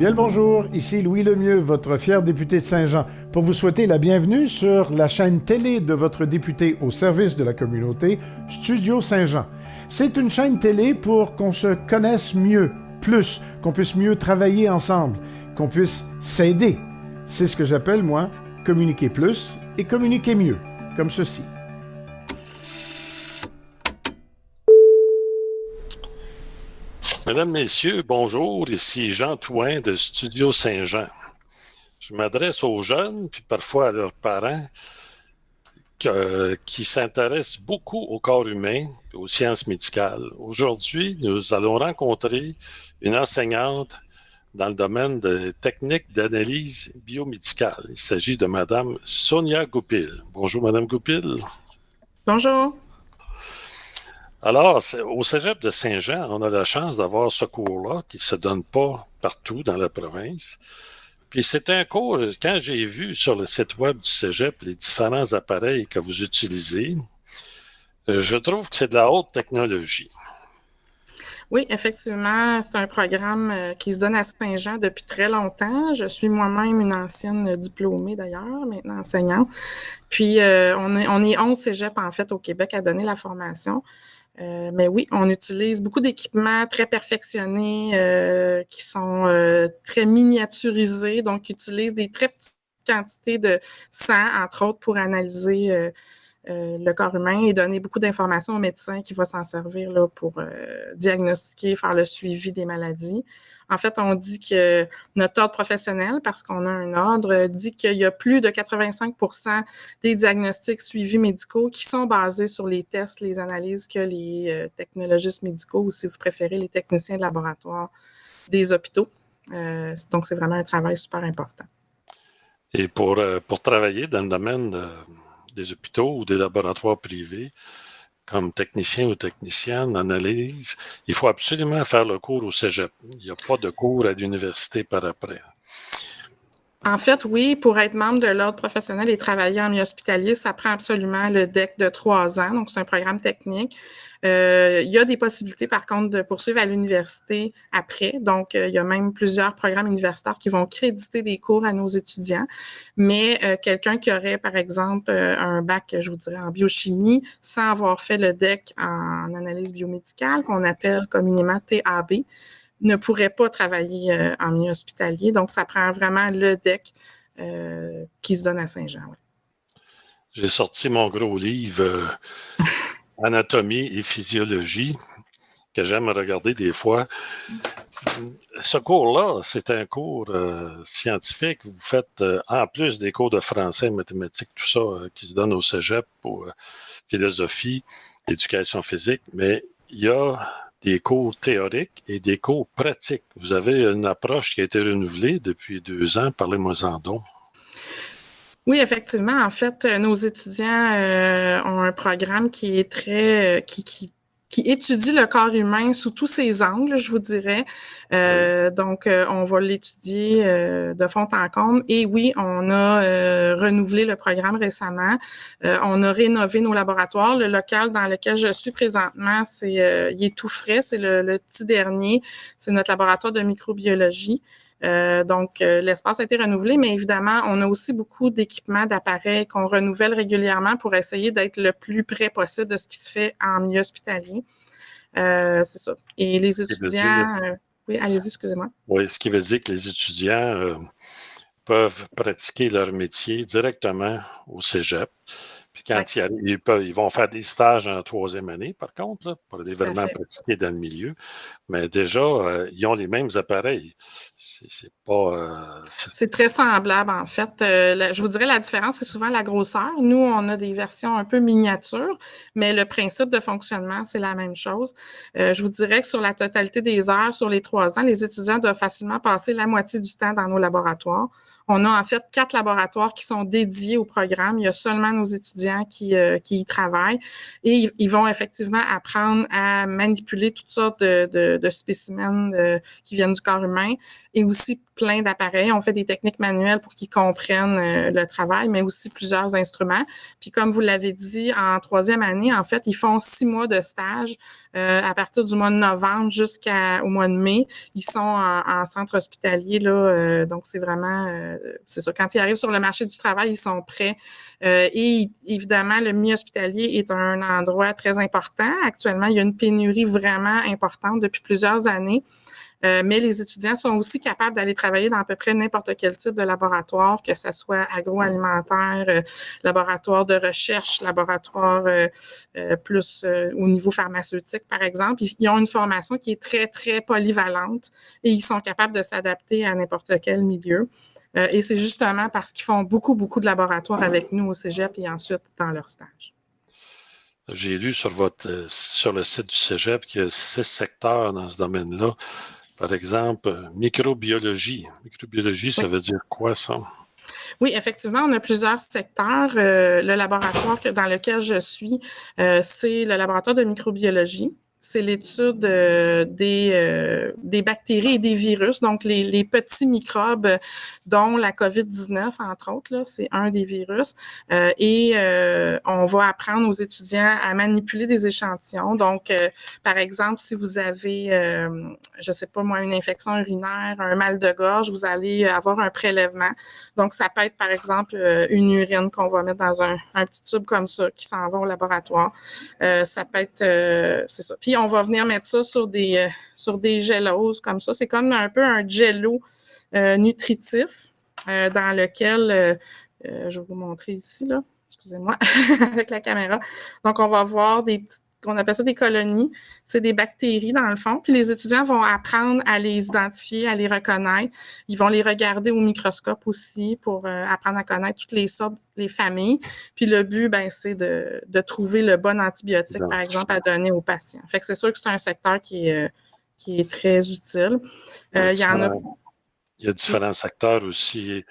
Bien le bonjour, ici Louis Lemieux, votre fier député de Saint-Jean, pour vous souhaiter la bienvenue sur la chaîne télé de votre député au service de la communauté, Studio Saint-Jean. C'est une chaîne télé pour qu'on se connaisse mieux, plus, qu'on puisse mieux travailler ensemble, qu'on puisse s'aider. C'est ce que j'appelle, moi, communiquer plus et communiquer mieux, comme ceci. Mesdames, Messieurs, bonjour, ici Jean Touin de Studio Saint-Jean. Je m'adresse aux jeunes, puis parfois à leurs parents, qui s'intéressent beaucoup au corps humain et aux sciences médicales. Aujourd'hui, nous allons rencontrer une enseignante dans le domaine des techniques d'analyse biomédicale. Il s'agit de Madame Sonia Goupil. Bonjour, Madame Goupil. Bonjour. Alors, au Cégep de Saint-Jean, on a la chance d'avoir ce cours-là qui ne se donne pas partout dans la province. Puis c'est un cours, quand j'ai vu sur le site web du Cégep les différents appareils que vous utilisez, je trouve que c'est de la haute technologie. Oui, effectivement, c'est un programme qui se donne à Saint-Jean depuis très longtemps. Je suis moi-même une ancienne diplômée d'ailleurs, maintenant enseignante. Puis on est 11 cégeps en fait au Québec à donner la formation. Mais oui, on utilise beaucoup d'équipements très perfectionnés qui sont très miniaturisés, donc qui utilisent des très petites quantités de sang, entre autres, pour analyser le corps humain et donner beaucoup d'informations au médecin qui va s'en servir là, pour diagnostiquer, faire le suivi des maladies. En fait, on dit que notre ordre professionnel, parce qu'on a un ordre, dit qu'il y a plus de 85% des diagnostics suivis médicaux qui sont basés sur les tests, les analyses que les technologistes médicaux ou, si vous préférez, les techniciens de laboratoire des hôpitaux. Donc, c'est vraiment un travail super important. Et pour travailler dans le domaine des hôpitaux ou des laboratoires privés, comme technicien ou technicienne d'analyse, il faut absolument faire le cours au Cégep. Il n'y a pas de cours à l'université par après. En fait, oui, pour être membre de l'ordre professionnel et travailler en milieu hospitalier, ça prend absolument le DEC de 3 ans. Donc, c'est un programme technique. Il y a des possibilités, par contre, de poursuivre à l'université après. Donc, il y a même plusieurs programmes universitaires qui vont créditer des cours à nos étudiants. Mais quelqu'un qui aurait, par exemple, un bac, je vous dirais, en biochimie, sans avoir fait le DEC en analyse biomédicale, qu'on appelle communément TAB, ne pourrait pas travailler en milieu hospitalier. Donc, ça prend vraiment le DEC qui se donne à Saint-Jean. Ouais. J'ai sorti mon gros livre Anatomie et physiologie que j'aime regarder des fois. Ce cours-là, c'est un cours scientifique. Vous faites, en plus des cours de français, mathématiques, tout ça, qui se donne au Cégep pour philosophie, éducation physique, mais il y a des cours théoriques et des cours pratiques. Vous avez une approche qui a été renouvelée depuis 2 ans. Parlez-moi-en donc. Oui, effectivement. En fait, nos étudiants ont un programme qui est très... qui étudie le corps humain sous tous ses angles, je vous dirais. Donc, on va l'étudier de fond en comble. Et oui, on a renouvelé le programme récemment. On a rénové nos laboratoires. Le local dans lequel je suis présentement, il est tout frais. C'est le petit dernier. C'est notre laboratoire de microbiologie. Donc, l'espace a été renouvelé, mais évidemment, on a aussi beaucoup d'équipements, d'appareils qu'on renouvelle régulièrement pour essayer d'être le plus près possible de ce qui se fait en milieu hospitalier. C'est ça. Et les étudiants... oui, allez-y, excusez-moi. Oui, ce qui veut dire que les étudiants peuvent pratiquer leur métier directement au Cégep. Puis quand ils arrivent, ils vont faire des stages en 3e année, par contre, là, pour aller vraiment pratiquer dans le milieu. Mais déjà, ils ont les mêmes appareils. C'est pas... C'est très semblable, en fait. Je vous dirais la différence, c'est souvent la grosseur. Nous, on a des versions un peu miniatures, mais le principe de fonctionnement, c'est la même chose. Je vous dirais que sur la totalité des heures, sur les 3 ans, les étudiants doivent facilement passer la moitié du temps dans nos laboratoires. On a en fait 4 laboratoires qui sont dédiés au programme. Il y a seulement nos étudiants qui y travaillent et ils vont effectivement apprendre à manipuler toutes sortes de spécimens qui viennent du corps humain et aussi plein d'appareils. On fait des techniques manuelles pour qu'ils comprennent le travail, mais aussi plusieurs instruments. Puis comme vous l'avez dit, en 3e année, en fait, ils font 6 mois de stage à partir du mois de novembre jusqu'au mois de mai. Ils sont en centre hospitalier, là, donc c'est vraiment, c'est ça, quand ils arrivent sur le marché du travail, ils sont prêts. Et évidemment, le milieu hospitalier est un endroit très important. Actuellement, il y a une pénurie vraiment importante depuis plusieurs années. Mais les étudiants sont aussi capables d'aller travailler dans à peu près n'importe quel type de laboratoire, que ce soit agroalimentaire, laboratoire de recherche, laboratoire plus au niveau pharmaceutique, par exemple. Ils ont une formation qui est très, très polyvalente et ils sont capables de s'adapter à n'importe quel milieu. Et c'est justement parce qu'ils font beaucoup, beaucoup de laboratoires avec nous au cégep et ensuite dans leur stage. J'ai lu sur le site du cégep qu'il y a 6 secteurs dans ce domaine-là. Par exemple, microbiologie. Microbiologie, ça veut dire quoi, ça? Oui, effectivement, on a plusieurs secteurs. Le laboratoire dans lequel je suis, c'est le laboratoire de microbiologie. C'est l'étude des bactéries et des virus, donc les petits microbes, dont la COVID-19, entre autres, là, c'est un des virus. On va apprendre aux étudiants à manipuler des échantillons. Donc, par exemple, si vous avez, je sais pas moi, une infection urinaire, un mal de gorge, vous allez avoir un prélèvement. Donc, ça peut être, par exemple, une urine qu'on va mettre dans un petit tube comme ça qui s'en va au laboratoire. Ça peut être, c'est ça. Puis, on va venir mettre ça sur des géloses comme ça. C'est comme un peu un jello nutritif dans lequel, je vais vous montrer ici, là, excusez-moi, avec la caméra. Donc, on va voir on appelle ça des colonies. C'est des bactéries, dans le fond. Puis les étudiants vont apprendre à les identifier, à les reconnaître. Ils vont les regarder au microscope aussi pour apprendre à connaître toutes les sortes, les familles. Puis le but, c'est de trouver le bon antibiotique, par exemple, à donner aux patients. Fait que c'est sûr que c'est un secteur qui est très utile. Il y en a... Il y a différents secteurs aussi.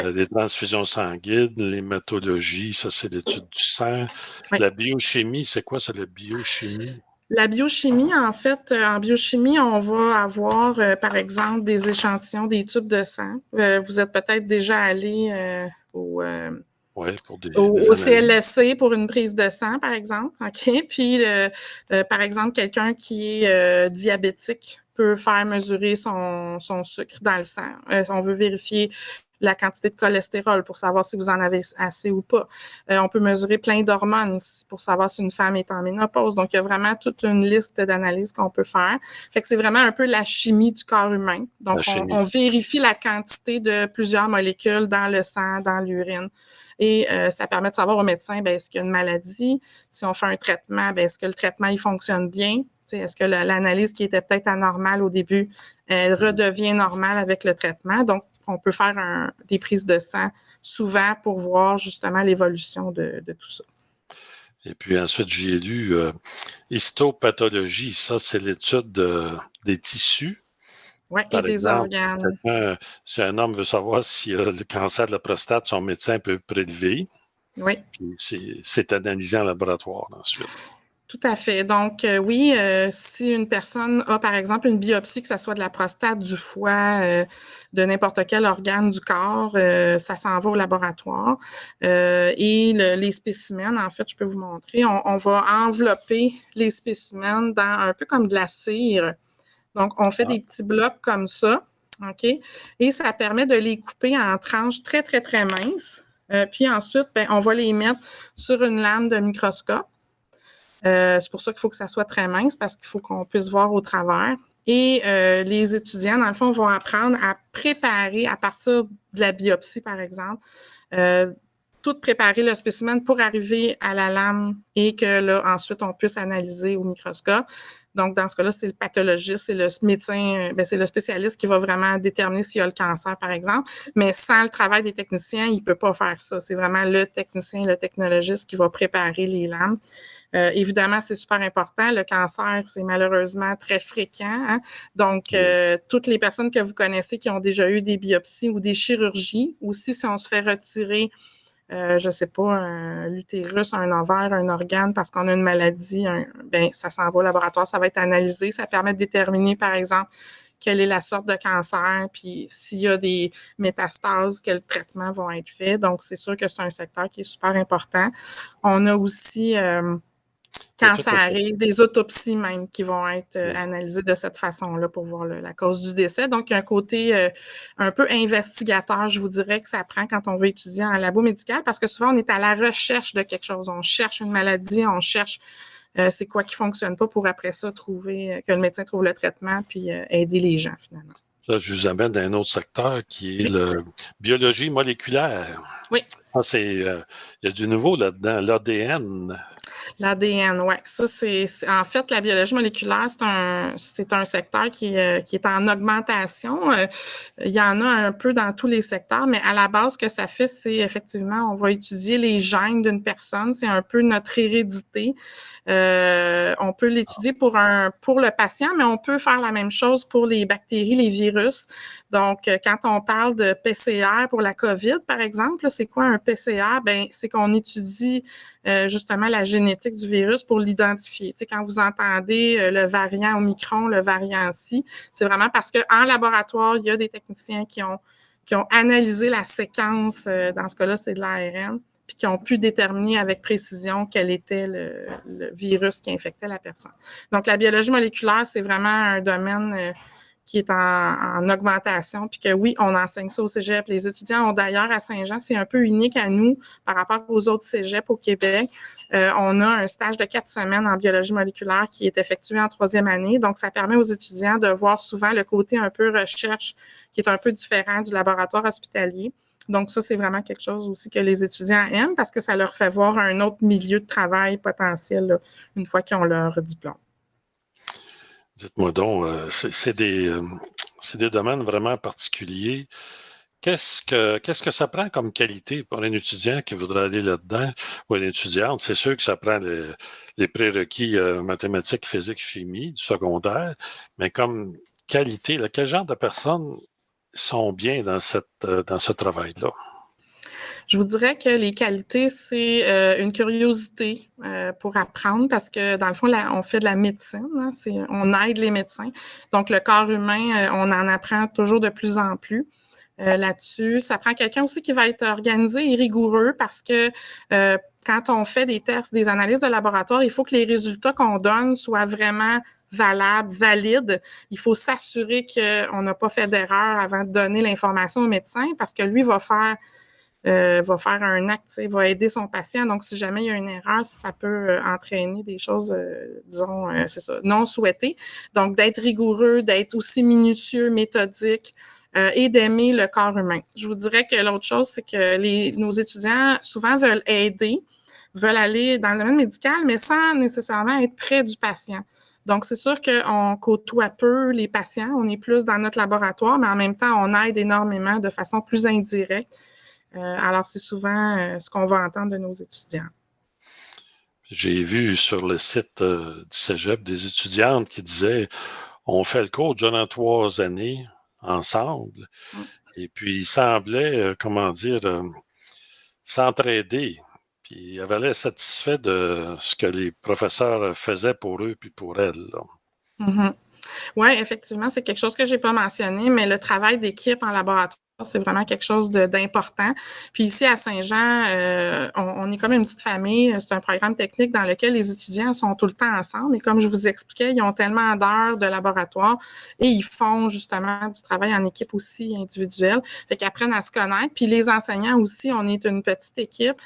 Les transfusions sanguines, l'hématologie, ça c'est l'étude du sang. Oui. La biochimie, c'est quoi ça, la biochimie? La biochimie, en fait, en biochimie, on va avoir, par exemple, des échantillons, des tubes de sang. Vous êtes peut-être déjà allé au CLSC pour une prise de sang, par exemple. OK? Puis, par exemple, quelqu'un qui est diabétique peut faire mesurer son sucre dans le sang. On veut vérifier la quantité de cholestérol pour savoir si vous en avez assez ou pas. On peut mesurer plein d'hormones pour savoir si une femme est en ménopause. Donc, il y a vraiment toute une liste d'analyses qu'on peut faire. Fait que c'est vraiment un peu la chimie du corps humain. Donc, on vérifie la quantité de plusieurs molécules dans le sang, dans l'urine. Et ça permet de savoir au médecin, est-ce qu'il y a une maladie? Si on fait un traitement, est-ce que le traitement, il fonctionne bien? Est-ce que l'analyse qui était peut-être anormale au début, elle redevient normale avec le traitement? Donc, on peut faire des prises de sang souvent pour voir justement l'évolution de tout ça. Et puis ensuite, j'ai lu histopathologie. Ça, c'est l'étude des tissus. Oui, et des organes. Si un homme veut savoir si le cancer de la prostate, son médecin peut prélever. Oui. Puis c'est analysé en laboratoire ensuite. Tout à fait. Donc, oui, si une personne a, par exemple, une biopsie, que ce soit de la prostate, du foie, de n'importe quel organe du corps, ça s'en va au laboratoire. Et les spécimens, en fait, je peux vous montrer, on va envelopper les spécimens dans un peu comme de la cire. Donc, on fait des petits blocs comme ça, OK? Et ça permet de les couper en tranches très, très, très minces. Puis ensuite, on va les mettre sur une lame de microscope. C'est pour ça qu'il faut que ça soit très mince parce qu'il faut qu'on puisse voir au travers. Et les étudiants, dans le fond, vont apprendre à préparer à partir de la biopsie, par exemple, tout préparer le spécimen pour arriver à la lame et que là, ensuite, on puisse analyser au microscope. Donc, dans ce cas-là, c'est le pathologiste, c'est le médecin, c'est le spécialiste qui va vraiment déterminer s'il y a le cancer, par exemple. Mais sans le travail des techniciens, il ne peut pas faire ça. C'est vraiment le technicien, le technologiste qui va préparer les lames. Évidemment, c'est super important. Le cancer, c'est malheureusement très fréquent. Hein? Donc, toutes les personnes que vous connaissez qui ont déjà eu des biopsies ou des chirurgies, aussi si on se fait retirer je sais pas, l'utérus, un ovaire, un organe, parce qu'on a une maladie, ça s'en va au laboratoire, ça va être analysé. Ça permet de déterminer, par exemple, quelle est la sorte de cancer, puis s'il y a des métastases, quels traitements vont être faits. Donc, c'est sûr que c'est un secteur qui est super important. On a aussi, quand ça arrive, des autopsies même qui vont être analysées de cette façon-là pour voir la cause du décès. Donc, il y a un côté un peu investigateur, je vous dirais, que ça prend quand on veut étudier en labo médical, parce que souvent, on est à la recherche de quelque chose. On cherche une maladie, on cherche c'est quoi qui fonctionne pas pour après ça trouver, que le médecin trouve le traitement puis aider les gens finalement. Là, je vous amène dans un autre secteur qui est la biologie moléculaire. Oui. Il y a du nouveau là-dedans, l'ADN. L'ADN, oui. Ça, c'est en fait, la biologie moléculaire, c'est un secteur qui est en augmentation. Il y en a un peu dans tous les secteurs, mais à la base, ce que ça fait, c'est effectivement, on va étudier les gènes d'une personne. C'est un peu notre hérédité. On peut l'étudier pour le patient, mais on peut faire la même chose pour les bactéries, les virus. Donc, quand on parle de PCR pour la COVID, par exemple, c'est quoi un PCR? Ben, c'est qu'on étudie justement la génétique du virus pour l'identifier. Tu sais, quand vous entendez le variant Omicron, le variant ci, c'est vraiment parce qu'en laboratoire, il y a des techniciens qui ont analysé la séquence, dans ce cas-là, c'est de l'ARN, puis qui ont pu déterminer avec précision quel était le virus qui infectait la personne. Donc, la biologie moléculaire, c'est vraiment un domaine qui est en augmentation, puis que oui, on enseigne ça au cégep. Les étudiants ont d'ailleurs à Saint-Jean, c'est un peu unique à nous par rapport aux autres cégeps au Québec. On a un stage de 4 semaines en biologie moléculaire qui est effectué en 3e année. Donc, ça permet aux étudiants de voir souvent le côté un peu recherche qui est un peu différent du laboratoire hospitalier. Donc, ça, c'est vraiment quelque chose aussi que les étudiants aiment parce que ça leur fait voir un autre milieu de travail potentiel là, une fois qu'ils ont leur diplôme. Dites-moi donc, c'est des domaines vraiment particuliers. Qu'est-ce que ça prend comme qualité pour un étudiant qui voudrait aller là-dedans ou une étudiante? C'est sûr que ça prend les prérequis mathématiques, physique, chimie du secondaire, mais comme qualité, là, quel genre de personnes sont bien dans ce travail-là? Je vous dirais que les qualités, c'est une curiosité pour apprendre parce que, dans le fond, on fait de la médecine. Hein, on aide les médecins. Donc, le corps humain, on en apprend toujours de plus en plus. Là-dessus, ça prend quelqu'un aussi qui va être organisé et rigoureux parce que quand on fait des tests, des analyses de laboratoire, il faut que les résultats qu'on donne soient vraiment valables, valides. Il faut s'assurer qu'on n'a pas fait d'erreur avant de donner l'information au médecin parce que lui va faire un acte, va aider son patient. Donc, si jamais il y a une erreur, ça peut entraîner des choses, disons, c'est ça, non souhaitées. Donc, d'être rigoureux, d'être aussi minutieux, méthodique et d'aimer le corps humain. Je vous dirais que l'autre chose, c'est que nos étudiants souvent veulent aider, veulent aller dans le domaine médical, mais sans nécessairement être près du patient. Donc, c'est sûr qu'on côtoie peu les patients, on est plus dans notre laboratoire, mais en même temps, on aide énormément de façon plus indirecte. Alors, c'est souvent ce qu'on va entendre de nos étudiants. J'ai vu sur le site du Cégep des étudiantes qui disaient on fait le cours durant 3 années ensemble. Et puis, ils semblaient, s'entraider. Puis, ils avaient l'air satisfaits de ce que les professeurs faisaient pour eux puis pour elles. Mm-hmm. Oui, effectivement, c'est quelque chose que je n'ai pas mentionné, mais le travail d'équipe en laboratoire, c'est vraiment quelque chose d'important. Puis ici, à Saint-Jean, on est comme une petite famille. C'est un programme technique dans lequel les étudiants sont tout le temps ensemble. Et comme je vous expliquais, ils ont tellement d'heures de laboratoire et ils font justement du travail en équipe aussi individuelle. Fait qu'ils apprennent à se connaître. Puis les enseignants aussi, on est une petite équipe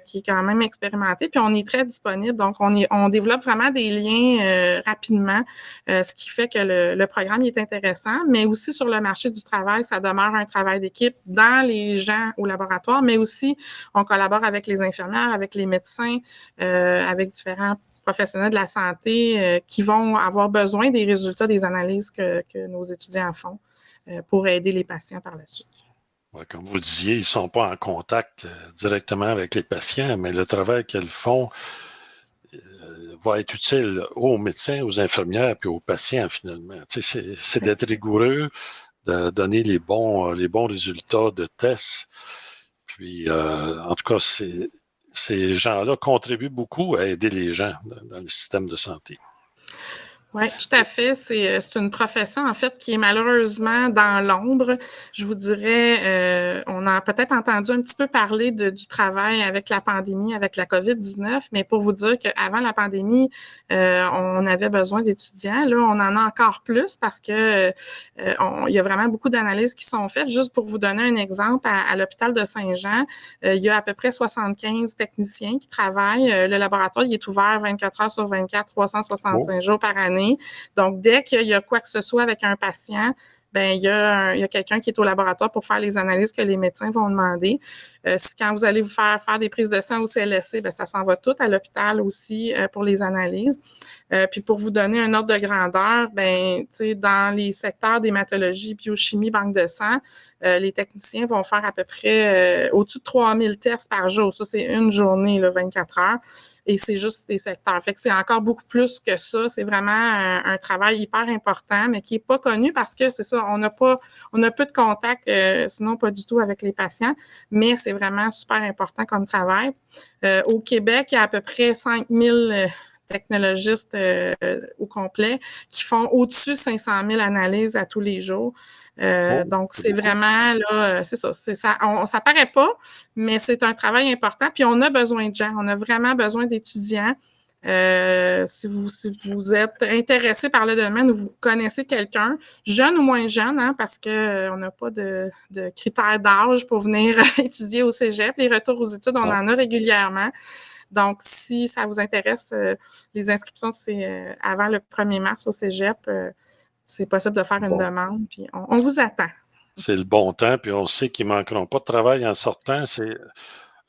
qui est quand même expérimentée. Puis on est très disponible. Donc, on développe vraiment des liens rapidement, ce qui fait que le programme est intéressant. Mais aussi sur le marché du travail, ça demeure un travail d'équipe dans les gens au laboratoire, mais aussi on collabore avec les infirmières, avec les médecins, avec différents professionnels de la santé qui vont avoir besoin des résultats des analyses que nos étudiants font pour aider les patients par la suite. Ouais, comme vous le disiez, ils ne sont pas en contact directement avec les patients, mais le travail qu'ils font va être utile aux médecins, aux infirmières puis aux patients finalement. Tu sais, c'est d'être rigoureux, de donner les bons résultats de tests. Puis, en tout cas, ces gens-là contribuent beaucoup à aider les gens dans le système de santé. Oui, tout à fait. C'est une profession, en fait, qui est malheureusement dans l'ombre. Je vous dirais, on a peut-être entendu un petit peu parler du travail avec la pandémie, avec la COVID-19, mais pour vous dire qu'avant la pandémie, on avait besoin d'étudiants. Là, on en a encore plus parce que il y a vraiment beaucoup d'analyses qui sont faites. Juste pour vous donner un exemple, à l'hôpital de Saint-Jean, il y a à peu près 75 techniciens qui travaillent. Le laboratoire, il est ouvert 24 heures sur 24, 365 jours par année. Donc, dès qu'il y a quoi que ce soit avec un patient, ben il y a quelqu'un qui est au laboratoire pour faire les analyses que les médecins vont demander. Quand vous allez vous faire des prises de sang au CLSC, ben ça s'en va tout à l'hôpital aussi pour les analyses. Puis pour vous donner un ordre de grandeur, ben tu sais, dans les secteurs d'hématologie, biochimie, banque de sang, les techniciens vont faire à peu près au-dessus de 3000 tests par jour. Ça, c'est une journée, là, 24 heures. Et c'est juste des secteurs. Fait que c'est encore beaucoup plus que ça. C'est vraiment un travail hyper important, mais qui est pas connu parce que c'est ça, on a peu de contact, sinon pas du tout avec les patients, mais c'est vraiment super important comme travail. Au Québec, il y a à peu près 5000 technologistes au complet qui font au-dessus de 500 000 analyses à tous les jours. Donc, c'est vraiment, là, c'est ça. Ça paraît pas, mais c'est un travail important. Puis, on a besoin de gens. On a vraiment besoin d'étudiants. Si vous êtes intéressé par le domaine ou vous connaissez quelqu'un, jeune ou moins jeune, hein, parce que on n'a pas de critères d'âge pour venir étudier au cégep. Les retours aux études, on en a régulièrement. Donc, si ça vous intéresse, les inscriptions, c'est avant le 1er mars au cégep. C'est possible de faire une demande, puis on vous attend. C'est le bon temps, puis on sait qu'ils ne manqueront pas de travail en sortant. C'est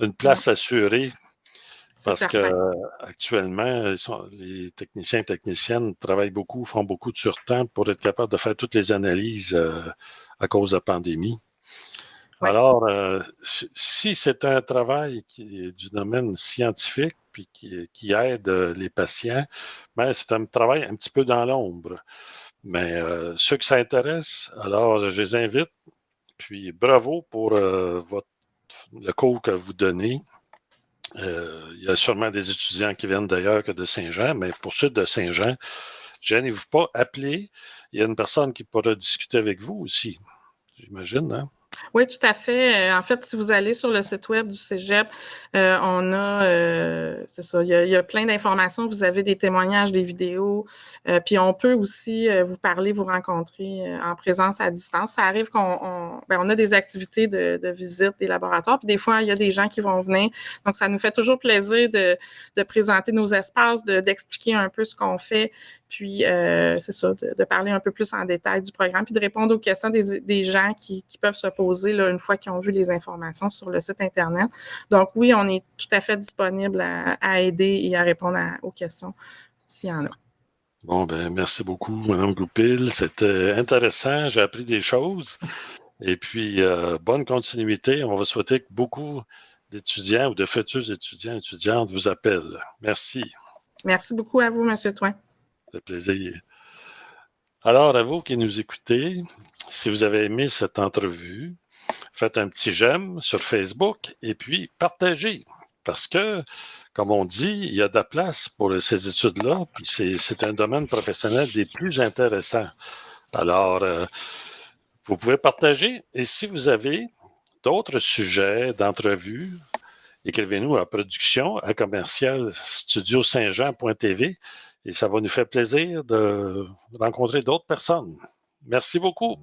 une place assurée parce qu'actuellement, les techniciens et techniciennes travaillent beaucoup, font beaucoup de surtemps pour être capables de faire toutes les analyses à cause de la pandémie. Ouais. Alors, si c'est un travail qui est du domaine scientifique puis qui aide les patients, ben, c'est un travail un petit peu dans l'ombre. Mais ceux que ça intéresse, alors je les invite. Puis bravo pour le cours que vous donnez. Il y a sûrement des étudiants qui viennent d'ailleurs que de Saint-Jean, mais pour ceux de Saint-Jean, gênez-vous pas, appelez. Il y a une personne qui pourra discuter avec vous aussi, j'imagine, hein? Oui, tout à fait. En fait, si vous allez sur le site web du Cégep, on a, c'est ça, il y a plein d'informations. Vous avez des témoignages, des vidéos, puis on peut aussi vous parler, vous rencontrer en présence à distance. Ça arrive qu'on a des activités de visite des laboratoires, puis des fois, il y a des gens qui vont venir. Donc, ça nous fait toujours plaisir de présenter nos espaces, d'expliquer un peu ce qu'on fait, puis c'est ça, de parler un peu plus en détail du programme, puis de répondre aux questions des gens qui peuvent se poser là, une fois qu'ils ont vu les informations sur le site Internet. Donc oui, on est tout à fait disponible à aider et à répondre aux questions s'il y en a. Bon, ben merci beaucoup, Mme Goupil. C'était intéressant. J'ai appris des choses. Et puis, bonne continuité. On va souhaiter que beaucoup d'étudiants ou de futurs étudiants et étudiantes vous appellent. Merci. Merci beaucoup à vous, M. Thoin. Ça fait plaisir. Alors, à vous qui nous écoutez, si vous avez aimé cette entrevue, faites un petit j'aime sur Facebook et puis partagez. Parce que, comme on dit, il y a de la place pour ces études-là, puis c'est un domaine professionnel des plus intéressants. Alors, vous pouvez partager. Et si vous avez d'autres sujets d'entrevue, écrivez-nous à production@commercialstudiosaintjean.tv et ça va nous faire plaisir de rencontrer d'autres personnes. Merci beaucoup.